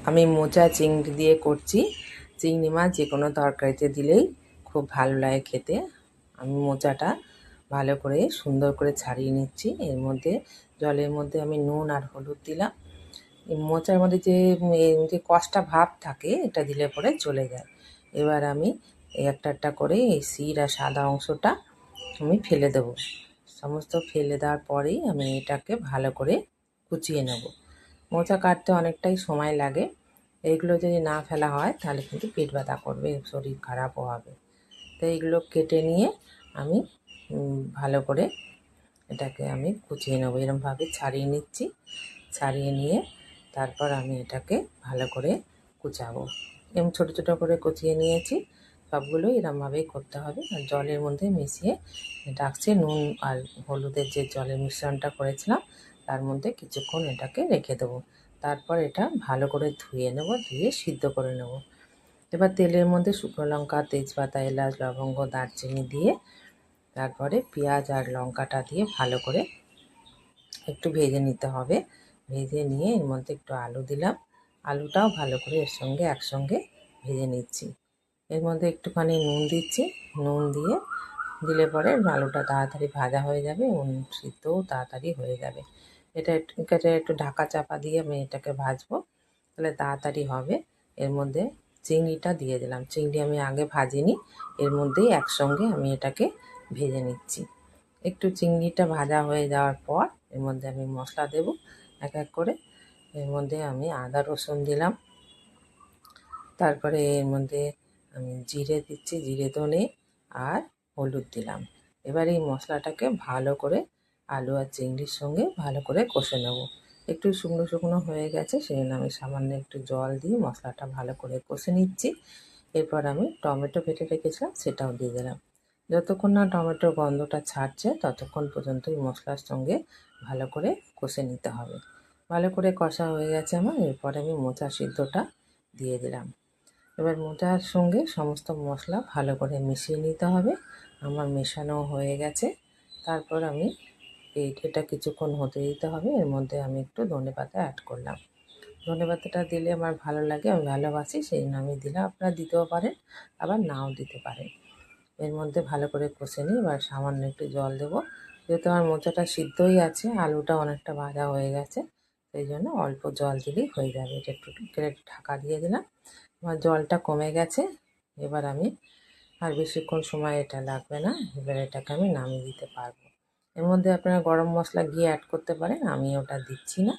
আমি মোচা চিংড়ি দিয়ে করছি। চিংড়ি মাছ যে কোনো তরকারিতে দিলেই খুব ভালো লাগে খেতে। আমি মোচাটা ভালো করে সুন্দর করে ছাড়িয়ে নিচ্ছি। এর মধ্যে জলের মধ্যে আমি নুন আর হলুদ দিলাম। এই মোচার মধ্যে যে কষটা ভাব থাকে এটা দিলে পরে চলে যায়। এবার আমি একটা একটা করে এই শির আর সাদা অংশটা আমি ফেলে দেবো। সমস্ত ফেলে দেওয়ার পরেই আমি এটাকে ভালো করে কুচিয়ে নেব। মোচা কাটতে অনেকটাই সময় লাগে। এইগুলো যদি না ফেলা হয় তাহলে কিন্তু পেট ব্যথা করবে, শরীর খারাপও হবে। তো এইগুলো কেটে নিয়ে আমি ভালো করে এটাকে আমি কুচিয়ে নেবো। এরকমভাবে ছাড়িয়ে নিচ্ছি। ছাড়িয়ে নিয়ে তারপর আমি এটাকে ভালো করে কুচাবো। এরকম ছোটো ছোটো করে কুচিয়ে নিয়েছি। সবগুলো এরকমভাবেই করতে হবে। আর জলের মধ্যে মিশিয়ে রাখছি। নুন আর হলুদের যে জলের মিশ্রণটা করেছিলাম তার মধ্যে কিছুক্ষণ এটাকে রেখে দেবো। তারপর এটা ভালো করে ধুয়ে নেব, ধুয়ে সিদ্ধ করে নেব। এবার তেলের মধ্যে শুকনো লঙ্কা, তেজপাতা, এলাচ, লবঙ্গ, দারচিনি দিয়ে তারপরে পেঁয়াজ আর লঙ্কাটা দিয়ে ভালো করে একটু ভেজে নিতে হবে। ভেজে নিয়ে এর মধ্যে একটু আলু দিলাম। আলুটাও ভালো করে এর সঙ্গে একসঙ্গে ভেজে নিচ্ছি। এর মধ্যে একটুখানি নুন দিচ্ছি। নুন দিলে পরে আলুটা তাড়াতাড়ি ভাজা হয়ে যাবে এবং সিদ্ধও তাড়াতাড়ি হয়ে যাবে। এটা একটু ঢাকা চাপা দিয়ে আমি এটাকে ভাজবো, তাহলে তাড়াতাড়ি হবে। এর মধ্যে চিংড়িটা দিয়ে দিলাম। চিংড়ি আমি আগে ভাজিনি, এর মধ্যেই একসঙ্গে আমি এটাকে ভেজে নিচ্ছি। একটু চিংড়িটা ভাজা হয়ে যাওয়ার পর এর মধ্যে আমি মশলা দেব এক এক করে। এর মধ্যে আমি আদা রসুন দিলাম। তারপরে এর মধ্যে আমি জিরে দিচ্ছি, জিরে ধনে আর হলুদ দিলাম। এবার এই মশলাটাকে ভালো করে আলু আর চিংড়ির সঙ্গে ভালো করে কষে নেব। একটু শুকনো শুকনো হয়ে গেছে, সেই জন্য আমি সামান্য একটু জল দিয়ে মশলাটা ভালো করে কষে নিচ্ছি। এরপর আমি টমেটো কেটে রেখেছিলাম সেটাও দিয়ে দিলাম। যতক্ষণ না টমেটোর গন্ধটা ছাড়ছে ততক্ষণ পর্যন্ত এই মশলার সঙ্গে ভালো করে কষে নিতে হবে। ভালো করে কষা হয়ে গেছে আমার। এরপরে আমি মোচা সিদ্ধটা দিয়ে দিলাম। এবার মোচার সঙ্গে সমস্ত মশলা ভালো করে মিশিয়ে নিতে হবে। আমার মেশানো হয়ে গেছে। তারপর আমি এটা কিছুক্ষণ হতে দিতে হবে। এর মধ্যে আমি একটু ধনেপাতা অ্যাড করলাম। ধনেপাতাটা দিলে আমার ভালো লাগে, আমি ভালোবাসি, সেই জন্য আমি দিলাম। আপনারা দিতেও পারেন, আবার নাও দিতে পারেন। এর মধ্যে ভালো করে কষে নিই। এবার সামান্য একটু জল দেবো। যেহেতু আমার মোচাটা সিদ্ধই আছে, আলুটা অনেকটা ভাজা হয়ে গেছে, সেই জন্য অল্প জল দিলেই হয়ে যাবে। এটা একটু ঢাকা দিয়ে দিলাম। আমার জলটা কমে গেছে। এবার আমি আর বেশিক্ষণ সময় এটা লাগবে না। এবার এটাকে আমি নামিয়ে দিতে পারবো। এর মধ্যে আপনারা গরম মশলা ঘি অ্যাড করতে পারেন, আমি ওটা দিচ্ছি না।